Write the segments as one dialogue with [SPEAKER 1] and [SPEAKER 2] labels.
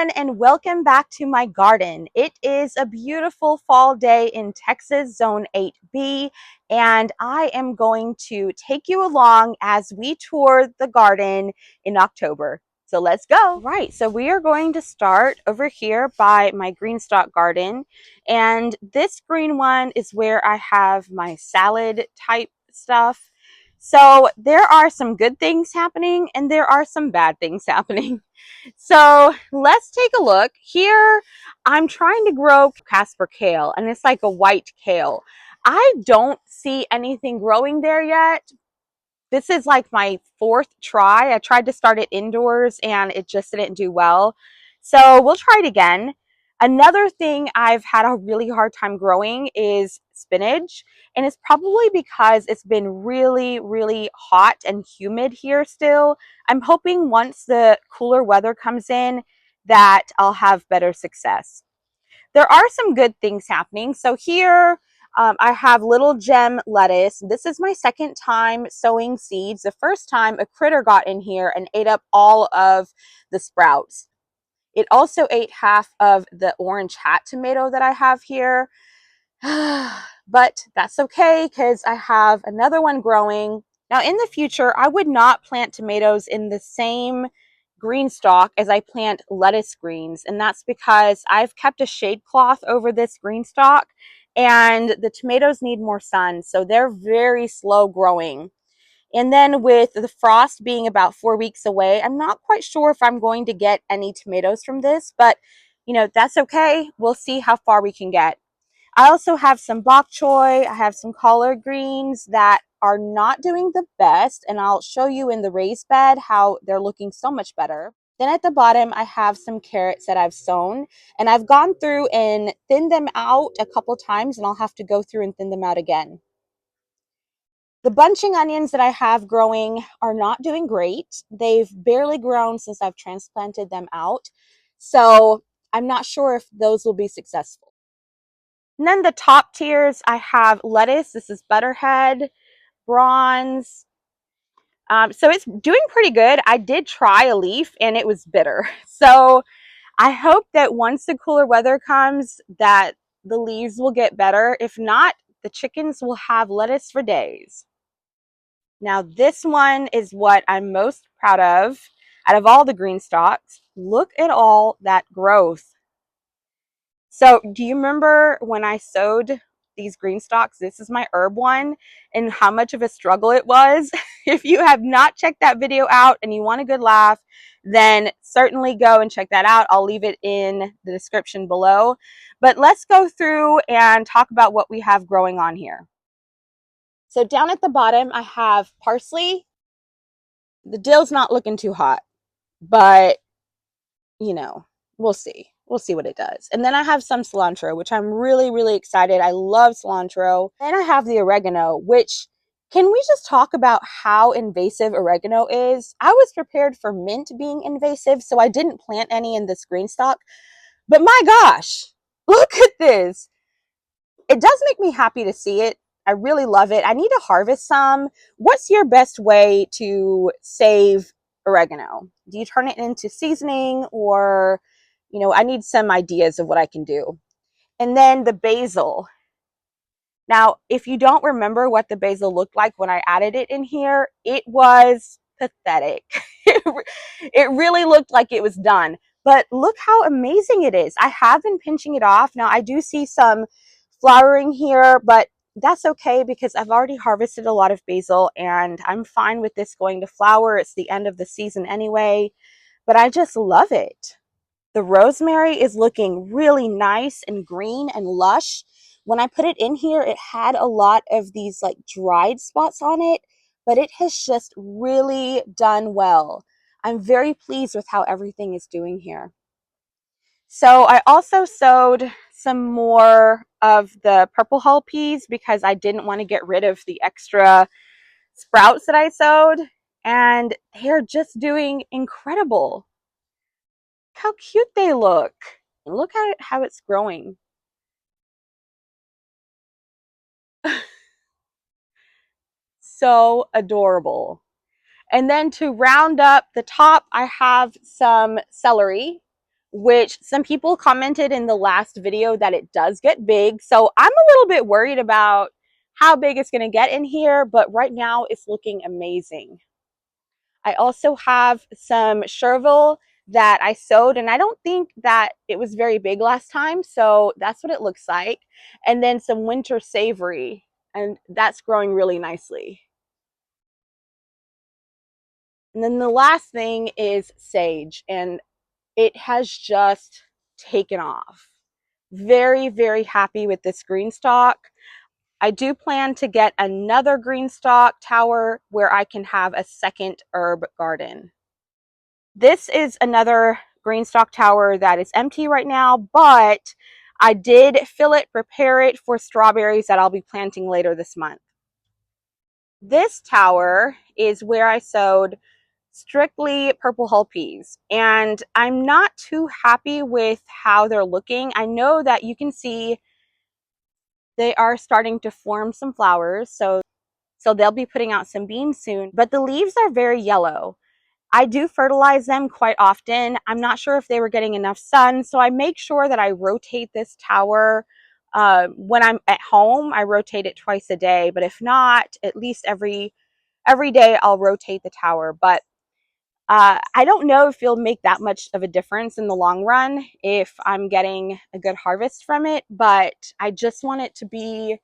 [SPEAKER 1] everyone, and welcome back to my garden. It is a beautiful fall day in Texas, Zone 8B, and I am going to take you along as we tour the garden in October. So let's go. Right, so we are going to start over here by my green stock garden, and this green one is where I have my salad type stuff. So there are some good things happening and there are some bad things happening. So let's take a look. Here, I'm trying to grow Casper kale, and it's like a white kale. I don't see anything growing there yet. This is like my fourth try. I tried to start it indoors and it just didn't do well. So we'll try it again. Another thing I've had a really hard time growing is spinach. And it's probably because it's been really, really hot and humid here still. I'm hoping once the cooler weather comes in that I'll have better success. There are some good things happening. So here I have little gem lettuce. This is my second time sowing seeds. The first time a critter got in here and ate up all of the sprouts. It also ate half of the orange hat tomato that I have here. But that's okay because I have another one growing. Now in the future, I would not plant tomatoes in the same green stalk as I plant lettuce greens. And that's because I've kept a shade cloth over this green stalk and the tomatoes need more sun. So they're very slow growing. And then with the frost being about 4 weeks away, I'm not quite sure if I'm going to get any tomatoes from this, but you know, that's okay. We'll see how far we can get. I also have some bok choy. I have some collard greens that are not doing the best, and I'll show you in the raised bed how they're looking so much better. Then at the bottom, I have some carrots that I've sown, and I've gone through and thinned them out a couple times, and I'll have to go through and thin them out again. The bunching onions that I have growing are not doing great. They've barely grown since I've transplanted them out, so I'm not sure if those will be successful. And then the top tiers, I have lettuce. This is Butterhead, Bronze. So it's doing pretty good. I did try a leaf and it was bitter. So I hope that once the cooler weather comes that the leaves will get better. If not, the chickens will have lettuce for days. Now this one is what I'm most proud of out of all the green stalks. Look at all that growth. So do you remember when I sowed these green stalks? This is my herb one, and how much of a struggle it was. If you have not checked that video out and you want a good laugh, then certainly go and check that out. I'll leave it in the description below. But let's go through and talk about what we have growing on here. So down at the bottom, I have parsley. The dill's not looking too hot, but you know, we'll see. We'll see what it does. And then I have some cilantro, which I'm really, really excited. I love cilantro. Then I have the oregano, which, can we just talk about how invasive oregano is? I was prepared for mint being invasive, so I didn't plant any in this green stock. But my gosh, look at this. It does make me happy to see it. I really love it. I need to harvest some. What's your best way to save oregano? Do you turn it into seasoning, or, you know, I need some ideas of what I can do. And then the basil. Now, if you don't remember what the basil looked like when I added it in here, it was pathetic. It really looked like it was done. But look how amazing it is. I have been pinching it off. Now, I do see some flowering here, but that's okay because I've already harvested a lot of basil and I'm fine with this going to flower. It's the end of the season anyway, but I just love it. The rosemary is looking really nice and green and lush. When I put it in here, it had a lot of these like dried spots on it, but it has just really done well. I'm very pleased with how everything is doing here. So I also sowed some more of the purple hull peas because I didn't want to get rid of the extra sprouts that I sowed, and they're just doing incredible. How cute they look. And look at it, how it's growing. So adorable. And then to round up the top, I have some celery, which some people commented in the last video that it does get big. So I'm a little bit worried about how big it's going to get in here, but right now it's looking amazing. I also have some chervil that I sowed, and I don't think that it was very big last time, so that's what it looks like. And then some winter savory, and that's growing really nicely. And then the last thing is sage, and it has just taken off. Very, very happy with this green stalk. I do plan to get another green stalk tower where I can have a second herb garden. This is another green stalk tower that is empty right now, but I did fill it, prepare it for strawberries that I'll be planting later this month. This tower is where I sowed strictly purple hull peas, and I'm not too happy with how they're looking. I know that you can see they are starting to form some flowers, so they'll be putting out some beans soon, but the leaves are very yellow. I do fertilize them quite often. I'm not sure if they were getting enough sun, so I make sure that I rotate this tower. When I'm at home, I rotate it twice a day, but if not, at least every day I'll rotate the tower. But I don't know if you'll make that much of a difference in the long run if I'm getting a good harvest from it, but I just want it to be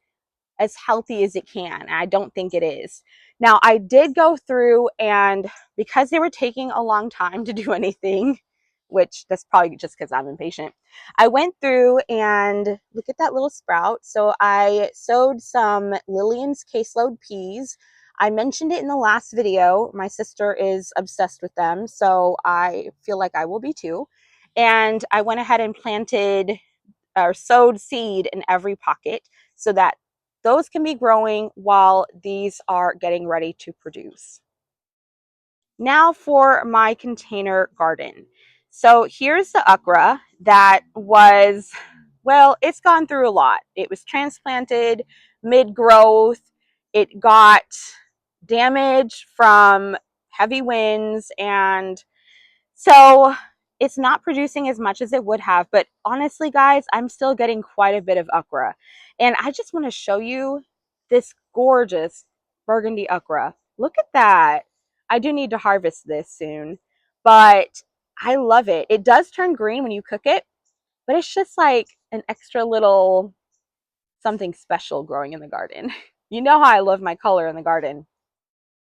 [SPEAKER 1] as healthy as it can. I don't think it is. Now, I did go through, and because they were taking a long time to do anything, which that's probably just because I'm impatient, I went through and look at that little sprout. So I sowed some Lillian's caseload peas. I mentioned it in the last video. My sister is obsessed with them, so I feel like I will be too. And I went ahead and planted or sowed seed in every pocket so that those can be growing while these are getting ready to produce. Now for my container garden. So here's the okra that was, well, it's gone through a lot. It was transplanted mid-growth. It got damage from heavy winds, and so it's not producing as much as it would have, but honestly, guys, I'm still getting quite a bit of okra. And I just want to show you this gorgeous burgundy okra. Look at that. I do need to harvest this soon, but I love it. It does turn green when you cook it, but it's just like an extra little something special growing in the garden. You know how I love my color in the garden.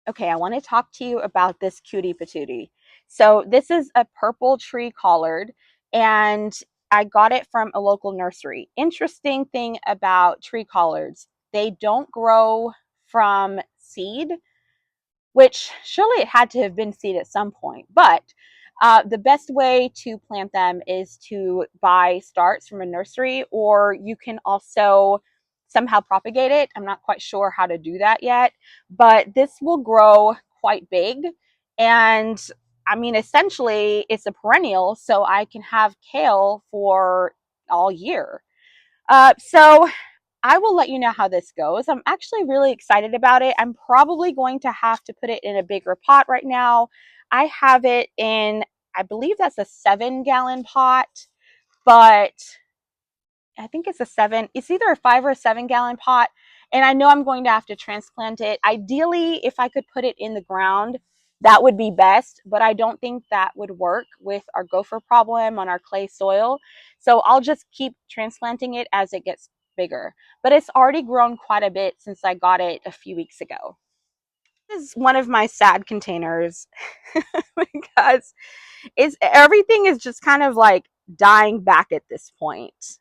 [SPEAKER 1] Okay, I want to talk to you about this cutie patootie. So this is a purple tree collard, and I got it from a local nursery. Interesting thing about tree collards, they don't grow from seed, which surely it had to have been seed at some point. But the best way to plant them is to buy starts from a nursery, or you can also somehow propagate it. I'm not quite sure how to do that yet, but this will grow quite big. And I mean, essentially, it's a perennial, so I can have kale for all year. So I will let you know how this goes. I'm actually really excited about it. I'm probably going to have to put it in a bigger pot right now. I have it in, I believe that's a 7-gallon pot, but I think it's a 7, it's either a 5 or a 7-gallon pot. And I know I'm going to have to transplant it. Ideally, if I could put it in the ground, that would be best, but I don't think that would work with our gopher problem on our clay soil. So I'll just keep transplanting it as it gets bigger. But it's already grown quite a bit since I got it a few weeks ago. This is one of my sad containers because everything is just kind of like dying back at this point.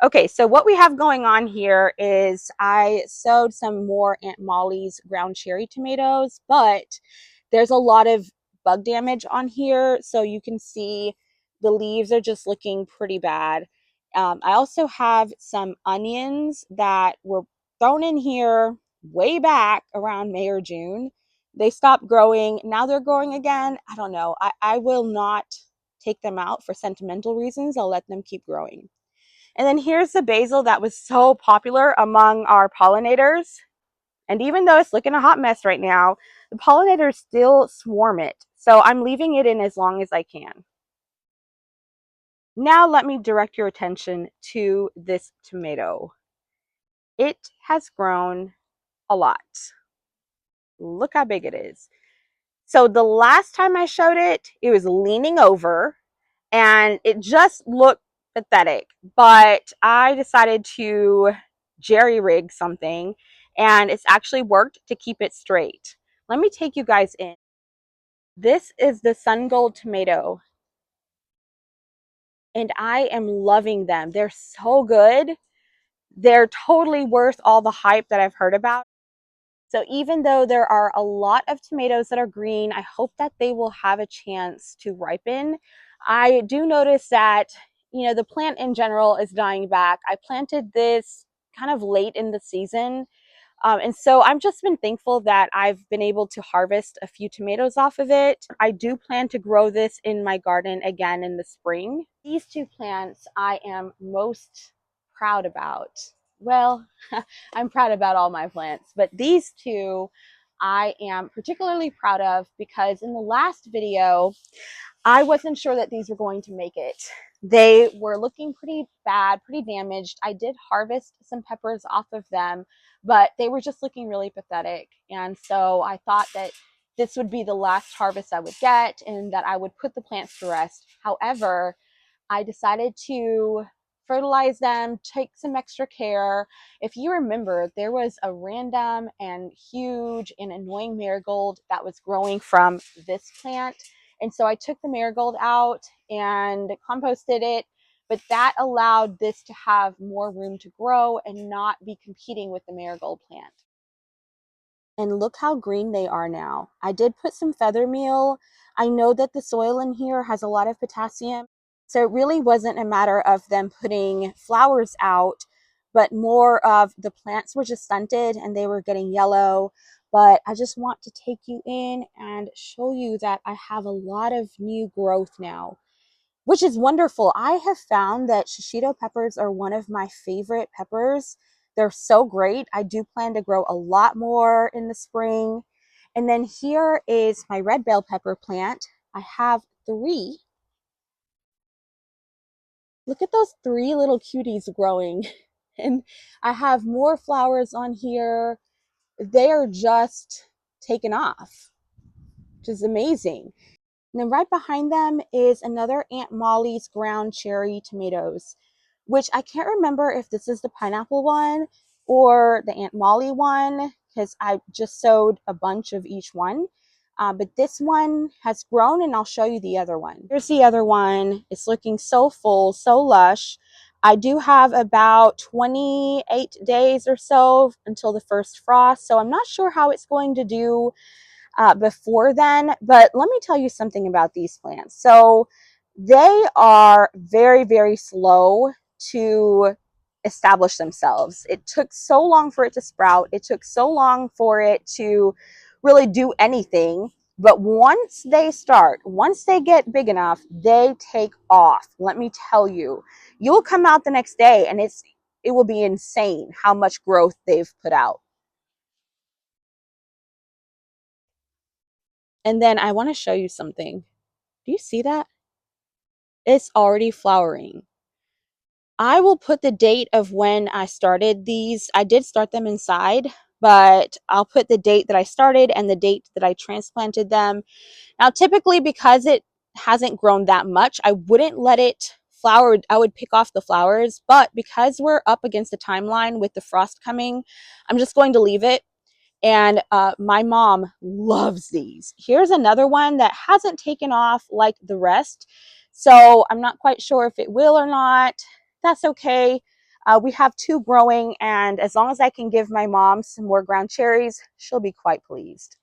[SPEAKER 1] Okay, so what we have going on here is I sowed some more Aunt Molly's ground cherry tomatoes, but there's a lot of bug damage on here. So you can see the leaves are just looking pretty bad. I also have some onions that were thrown in here way back around May or June. They stopped growing. Now they're growing again. I don't know. I will not take them out for sentimental reasons. I'll let them keep growing. And then here's the basil that was so popular among our pollinators. And even though it's looking a hot mess right now, the pollinators still swarm it. So I'm leaving it in as long as I can. Now let me direct your attention to this tomato. It has grown a lot. Look how big it is. So the last time I showed it, it was leaning over and it just looked pathetic. But I decided to jerry rig something and it's actually worked to keep it straight. Let me take you guys in. This is the Sun Gold tomato and I am loving them. They're so good. They're totally worth all the hype that I've heard about. So even though there are a lot of tomatoes that are green, I hope that they will have a chance to ripen. I do notice that, the plant in general is dying back. I planted this kind of late in the season. And so I've just been thankful that I've been able to harvest a few tomatoes off of it. I do plan to grow this in my garden again in the spring. These two plants I am most proud about. Well, I'm proud about all my plants, but these two I am particularly proud of because in the last video, I wasn't sure that these were going to make it. They were looking pretty bad, pretty damaged. I did harvest some peppers off of them, but they were just looking really pathetic. And so I thought that this would be the last harvest I would get and that I would put the plants to rest. However, I decided to fertilize them, take some extra care. If you remember, there was a random and huge and annoying marigold that was growing from this plant. And so I took the marigold out and composted it, but that allowed this to have more room to grow and not be competing with the marigold plant. And look how green they are now. I did put some feather meal. I know that the soil in here has a lot of potassium. So it really wasn't a matter of them putting flowers out, but more of the plants were just stunted and they were getting yellow. But I just want to take you in and show you that I have a lot of new growth now, which is wonderful. I have found that shishito peppers are one of my favorite peppers. They're so great. I do plan to grow a lot more in the spring. And then here is my red bell pepper plant. I have three. Look at those three little cuties growing. And I have more flowers on here. They are just taken off, which is amazing. And then right behind them is another Aunt Molly's ground cherry tomatoes, which I can't remember if this is the pineapple one or the Aunt Molly one because I just sowed a bunch of each one. But this one has grown and I'll show you the other one. Here's the other one. It's looking so full, so lush. I do have about 28 days or so until the first frost, so I'm not sure how it's going to do before then. But let me tell you something about these plants. So they are very, very slow to establish themselves. It took so long for it to sprout. It took so long for it to really do anything. But once they get big enough, they take off. Let me tell you, you'll come out the next day and it will be insane how much growth they've put out. And then I want to show you something. Do you see that? It's already flowering. I will put the date of when I started these. I did start them inside, but I'll put the date that I started and the date that I transplanted them. Now, typically, because it hasn't grown that much, I wouldn't let it flower. I would pick off the flowers, but because we're up against a timeline with the frost coming, I'm just going to leave it. And my mom loves these. Here's another one that hasn't taken off like the rest. So I'm not quite sure if it will or not. That's okay. We have two growing, and as long as I can give my mom some more ground cherries, she'll be quite pleased.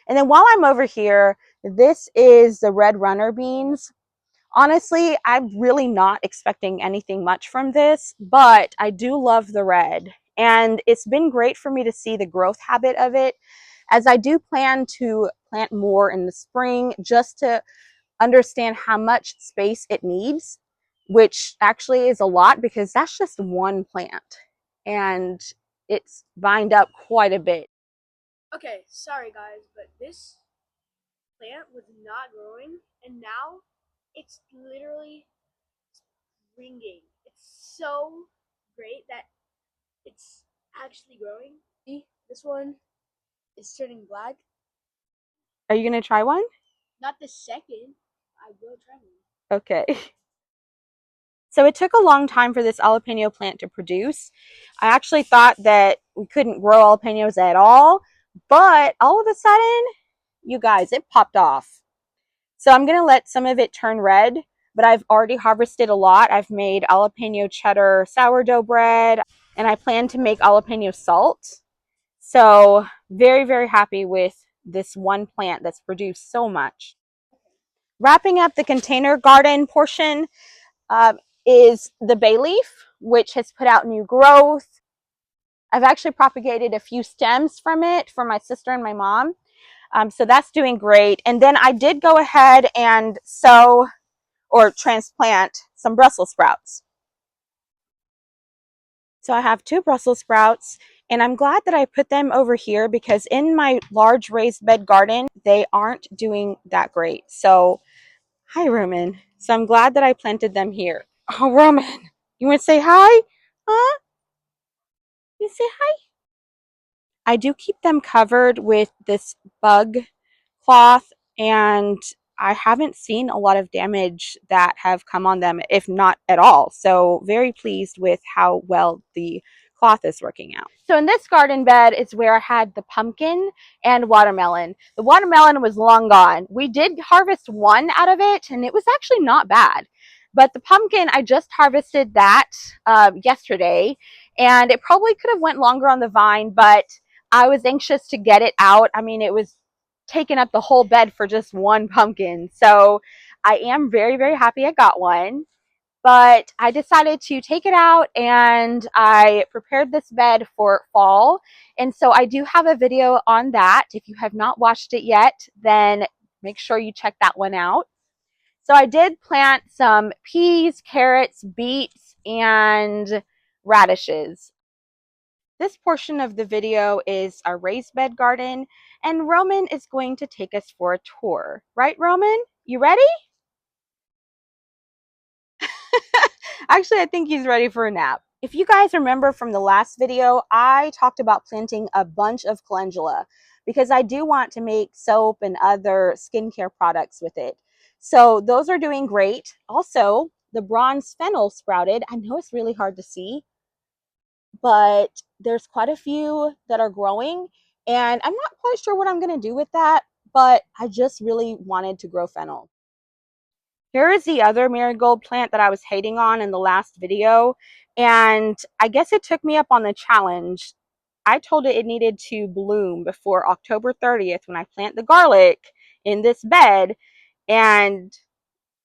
[SPEAKER 1] And then while I'm over here, this is the red runner beans. Honestly, I'm really not expecting anything much from this, but I do love the red. And it's been great for me to see the growth habit of it, as I do plan to plant more in the spring just to understand how much space it needs, which actually is a lot because that's just one plant and it's vined up quite a bit.
[SPEAKER 2] Okay, sorry guys, but this plant was not growing, and now it's literally springing. It's so great that it's actually growing. See, this one is turning black.
[SPEAKER 1] Are you gonna try one?
[SPEAKER 2] Not the second. I will try one.
[SPEAKER 1] Okay. So it took a long time for this jalapeno plant to produce. I actually thought that we couldn't grow jalapenos at all, but all of a sudden, you guys, it popped off. So I'm gonna let some of it turn red, but I've already harvested a lot. I've made jalapeno cheddar sourdough bread, and I plan to make jalapeno salt. So very, very happy with this one plant that's produced so much. Wrapping up the container garden portion, is the bay leaf, which has put out new growth. I've actually propagated a few stems from it for my sister and my mom. So that's doing great. And then I did go ahead and sow or transplant some Brussels sprouts. So I have 2 Brussels sprouts, and I'm glad that I put them over here because in my large raised bed garden, they aren't doing that great. So, hi, Roman. So I'm glad that I planted them here. Oh, Roman, you want to say hi? Huh? You say hi? I do keep them covered with this bug cloth, and I haven't seen a lot of damage that have come on them, if not at all. So very pleased with how well the cloth is working out. So in this garden bed is where I had the pumpkin and watermelon. The watermelon was long gone. We did harvest one out of it, and it was actually not bad. But the pumpkin, I just harvested that yesterday, and it probably could have went longer on the vine, but I was anxious to get it out. I mean, it was taking up the whole bed for just one pumpkin. So I am very, very happy I got one. But I decided to take it out and I prepared this bed for fall. And so I do have a video on that. If you have not watched it yet, then make sure you check that one out. So I did plant some peas, carrots, beets, and radishes. This portion of the video is our raised bed garden, and Roman is going to take us for a tour. Right, Roman? You ready? Actually, I think he's ready for a nap. If you guys remember from the last video, I talked about planting a bunch of calendula because I do want to make soap and other skincare products with it. So those are doing great. Also, the bronze fennel sprouted. I know it's really hard to see, but there's quite a few that are growing, and I'm not quite sure what I'm going to do with that, but I just really wanted to grow fennel. Here is the other marigold plant that I was hating on in the last video, and I guess it took me up on the challenge. I told it needed to bloom before October 30th when I plant the garlic in this bed, and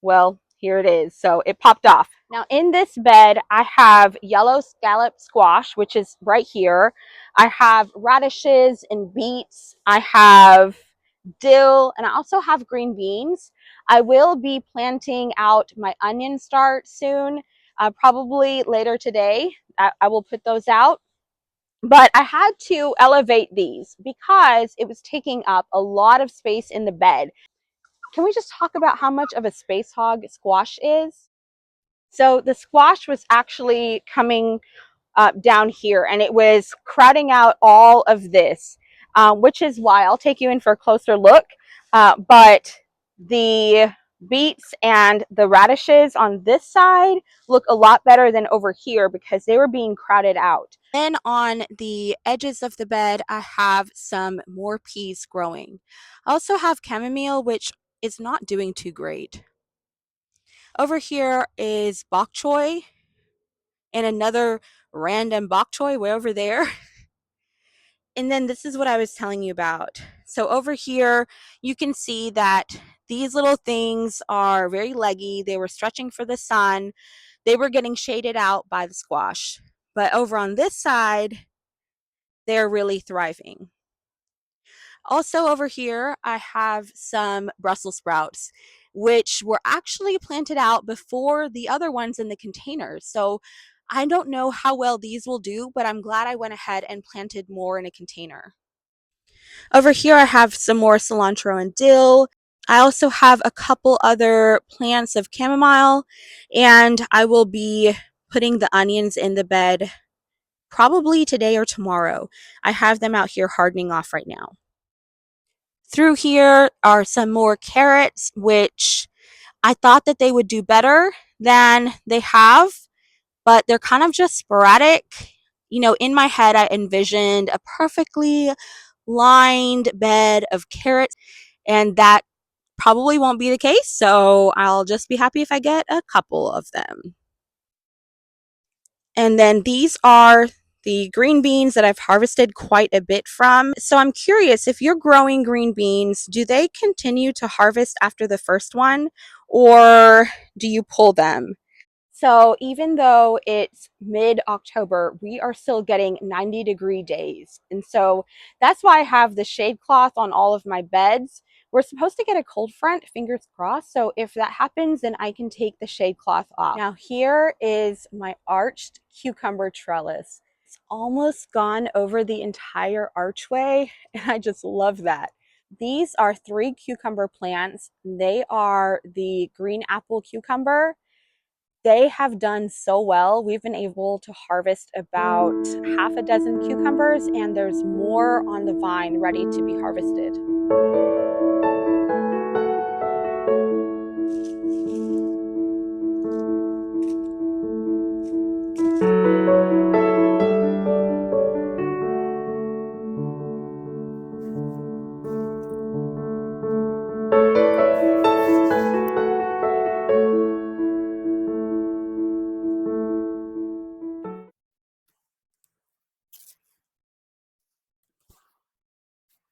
[SPEAKER 1] well, here it is. So it popped off. Now in this bed, I have yellow scallop squash, which is right here. I have radishes and beets. I have dill, and I also have green beans. I will be planting out my onion start soon, probably later today. I will put those out. But I had to elevate these because it was taking up a lot of space in the bed. Can we just talk about how much of a space hog squash is? So the squash was actually coming down here, and it was crowding out all of this, which is why I'll take you in for a closer look. But the beets and the radishes on this side look a lot better than over here because they were being crowded out. Then on the edges of the bed, I have some more peas growing. I also have chamomile, which is not doing too great. Over here is bok choy and another random bok choy way over there. And then this is what I was telling you about. So over here, you can see that these little things are very leggy. They were stretching for the sun. They were getting shaded out by the squash. But over on this side, they're really thriving. Also over here, I have some Brussels sprouts, which were actually planted out before the other ones in the containers. So I don't know how well these will do, but I'm glad I went ahead and planted more in a container. Over here, I have some more cilantro and dill. I also have a couple other plants of chamomile, and I will be putting the onions in the bed probably today or tomorrow. I have them out here hardening off right now. Through here are some more carrots, which I thought that they would do better than they have, but they're kind of just sporadic. You know, in my head, I envisioned a perfectly lined bed of carrots, and that probably won't be the case. So I'll just be happy if I get a couple of them. And then these are the green beans that I've harvested quite a bit from. So I'm curious, if you're growing green beans, do they continue to harvest after the first one, or do you pull them? So even though it's mid-October, we are still getting 90-degree days. And so that's why I have the shade cloth on all of my beds. We're supposed to get a cold front, fingers crossed. So if that happens, then I can take the shade cloth off. Now here is my arched cucumber trellis. It's almost gone over the entire archway, and I just love that. These are 3 cucumber plants. They are the green apple cucumber. They have done so well. We've been able to harvest about half a dozen cucumbers, and there's more on the vine ready to be harvested.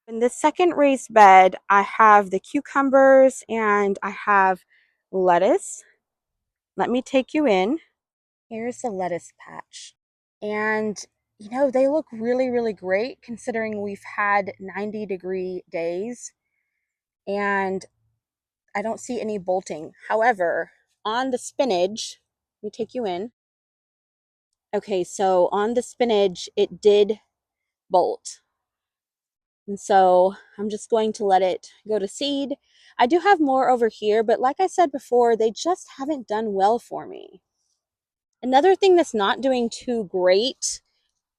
[SPEAKER 1] In the second raised bed, I have the cucumbers and I have lettuce. Let me take you in. Here's the lettuce patch. And you know, they look really, really great considering we've had 90-degree days, and I don't see any bolting. However, on the spinach, let me take you in. Okay, so on the spinach, it did bolt. And so I'm just going to let it go to seed. I do have more over here, but like I said before, they just haven't done well for me. Another thing that's not doing too great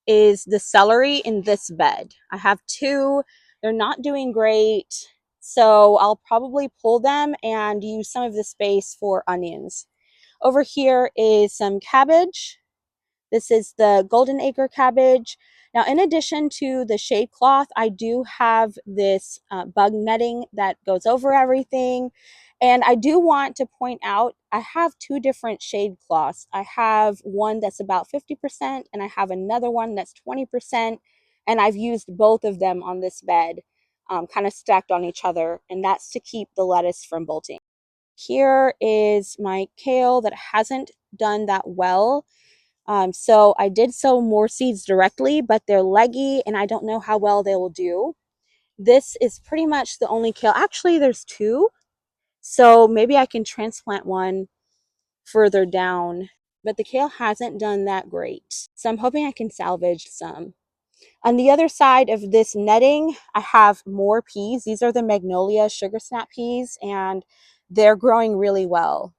[SPEAKER 1] is the celery in this bed. I have 2. They're not doing great. So I'll probably pull them and use some of the space for onions. Over here is some cabbage. This is the golden acre cabbage. Now, in addition to the shade cloth, I do have this bug netting that goes over everything. And I do want to point out, I have 2 different shade cloths. I have one that's about 50%, and I have another one that's 20%. And I've used both of them on this bed, kind of stacked on each other. And that's to keep the lettuce from bolting. Here is my kale that hasn't done that well. So I did sow more seeds directly, but they're leggy and I don't know how well they will do. This is pretty much the only kale. Actually, there's 2. So maybe I can transplant one further down, but the kale hasn't done that great. So I'm hoping I can salvage some. On the other side of this netting, I have more peas. These are the Magnolia Sugar Snap peas, and they're growing really well.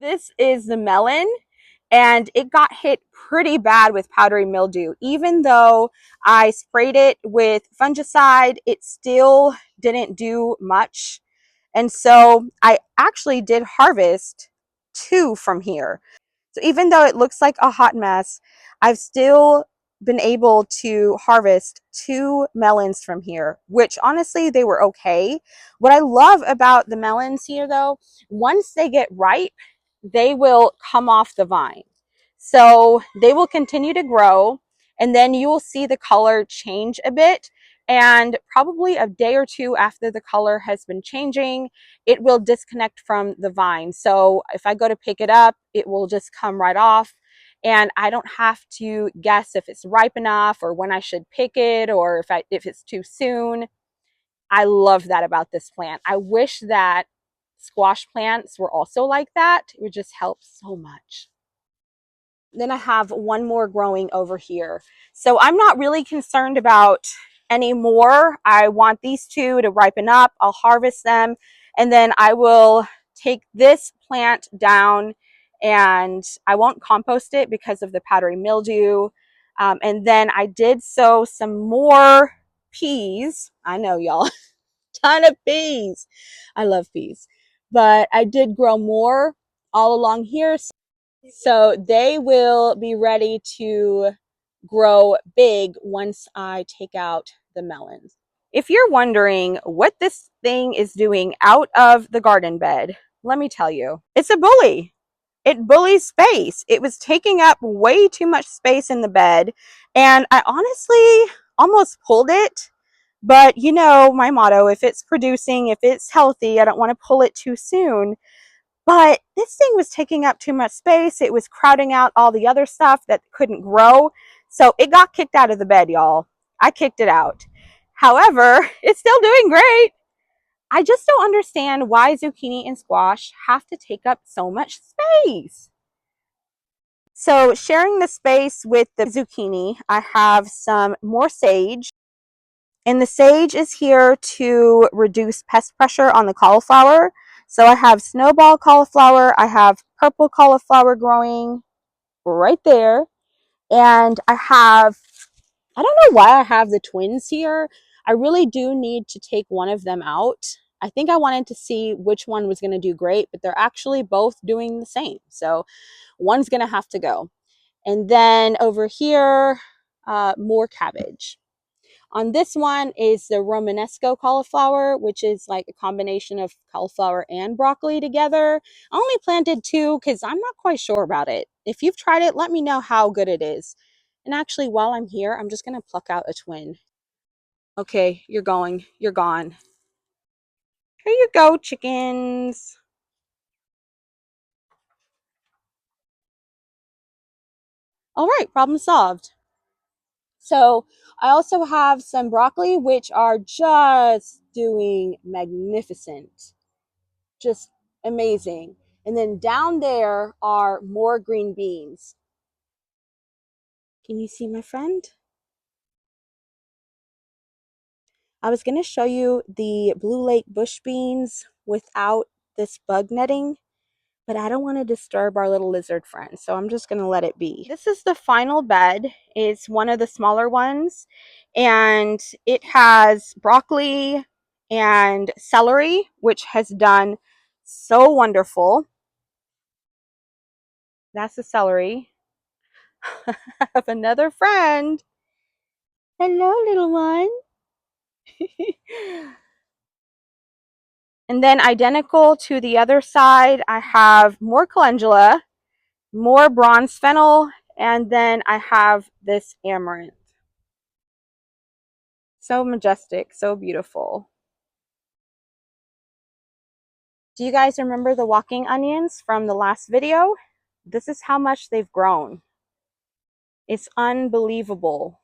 [SPEAKER 1] This is the melon, and it got hit pretty bad with powdery mildew. Even though I sprayed it with fungicide, it still didn't do much. And so I actually did harvest 2 from here. So even though it looks like a hot mess, I've still been able to harvest 2 melons from here, which honestly, they were okay. What I love about the melons here though, once they get ripe, they will come off the vine. So they will continue to grow, and then you will see the color change a bit. And probably a day or 2 after the color has been changing, it will disconnect from the vine. So if I go to pick it up, it will just come right off. And I don't have to guess if it's ripe enough or when I should pick it, or if it's too soon. I love that about this plant. I wish that squash plants were also like that. It would just help so much. Then I have one more growing over here. So I'm not really concerned about any more. I want these 2 to ripen up. I'll harvest them. And then I will take this plant down and I won't compost it because of the powdery mildew. And then I did sow some more peas. I know y'all, ton of peas. I love peas. But I did grow more all along here. So they will be ready to grow big once I take out the melons. If you're wondering what this thing is doing out of the garden bed, let me tell you, it's a bully. It bullies space. It was taking up way too much space in the bed, and I honestly almost pulled it. But you know, my motto, if it's producing, if it's healthy, I don't want to pull it too soon. But this thing was taking up too much space. It was crowding out all the other stuff that couldn't grow. So it got kicked out of the bed, y'all. I kicked it out. However, it's still doing great. I just don't understand why zucchini and squash have to take up so much space. So sharing the space with the zucchini, I have some more sage. And the sage is here to reduce pest pressure on the cauliflower. So I have snowball cauliflower, I have purple cauliflower growing right there. And I don't know why I have the twins here. I really do need to take one of them out. I think I wanted to see which one was going to do great, but they're actually both doing the same. So one's going to have to go. And then over here, more cabbage. On this one is the Romanesco cauliflower, which is like a combination of cauliflower and broccoli together. I only planted two because I'm not quite sure about it. If you've tried it, let me know how good it is. And actually, while I'm here, I'm just going to pluck out a twin. Okay, you're going. You're gone. Here you go, chickens. All right, problem solved. So I also have some broccoli, which are just doing magnificent. Just amazing. And then down there are more green beans. Can you see my friend? I was going to show you the Blue Lake bush beans without this bug netting, but I don't want to disturb our little lizard friend, so I'm just going to let it be. This is the final bed. It's one of the smaller ones, and it has broccoli and celery, which has done so wonderful. That's the celery. I have another friend. Hello, little one. And then identical to the other side, I have more calendula, more bronze fennel, and then I have this amaranth. So majestic, so beautiful. Do you guys remember the walking onions from the last video? This is how much they've grown. It's unbelievable.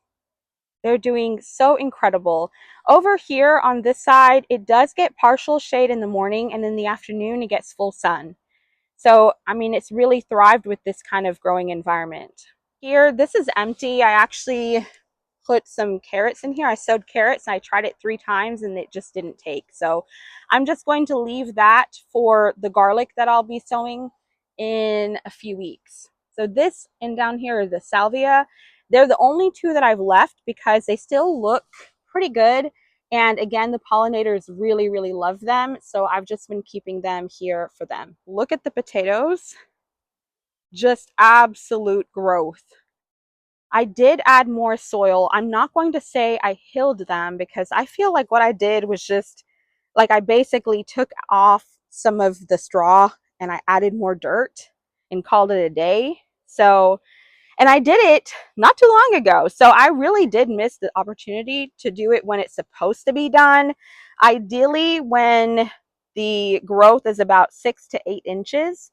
[SPEAKER 1] They're doing so incredible. Over here on this side, it does get partial shade in the morning, and in the afternoon it gets full sun. So, I mean, it's really thrived with this kind of growing environment. Here, this is empty. I actually put some carrots in here. I sowed carrots and I tried it 3 times and it just didn't take. So I'm just going to leave that for the garlic that I'll be sowing in a few weeks. So this and down here is the salvia. They're the only two that I've left because they still look pretty good. And again, the pollinators really, really love them. So I've just been keeping them here for them. Look at the potatoes. Just absolute growth. I did add more soil. I'm not going to say I hilled them because I feel like what I did was just like I basically took off some of the straw and I added more dirt and called it a day. So, and I did it not too long ago. So I really did miss the opportunity to do it when it's supposed to be done. Ideally, when the growth is about 6 to 8 inches.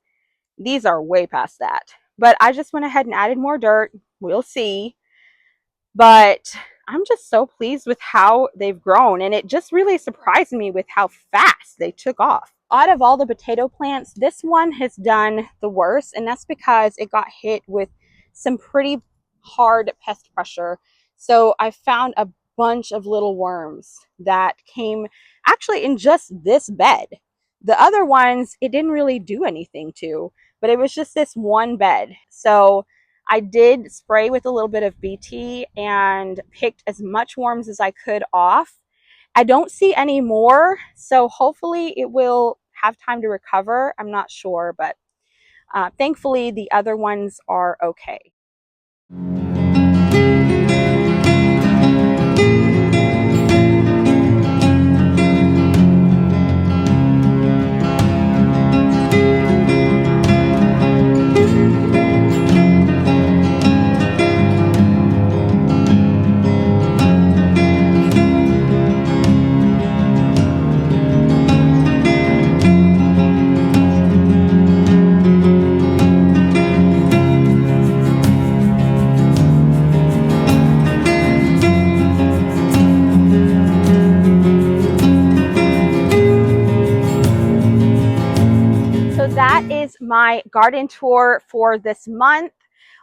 [SPEAKER 1] These are way past that. But I just went ahead and added more dirt. We'll see. But I'm just so pleased with how they've grown. And it just really surprised me with how fast they took off. Out of all the potato plants, this one has done the worst. And that's because it got hit with some pretty hard pest pressure. So I found a bunch of little worms that came actually in just this bed. The other ones, it didn't really do anything to, but it was just this one bed. So I did spray with a little bit of BT and picked as much worms as I could off. I don't see any more, so hopefully it will have time to recover. I'm not sure, but thankfully the other ones are okay. So that is my garden tour for this month.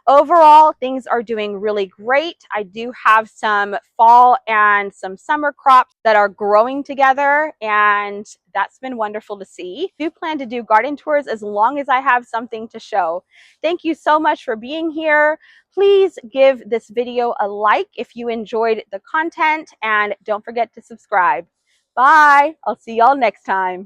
[SPEAKER 1] Overall, things are doing really great. I do have some fall and some summer crops that are growing together, and that's been wonderful to see. I do plan to do garden tours as long as I have something to show. Thank you so much for being here. Please give this video a like if you enjoyed the content, and don't forget to subscribe. Bye. I'll see y'all next time.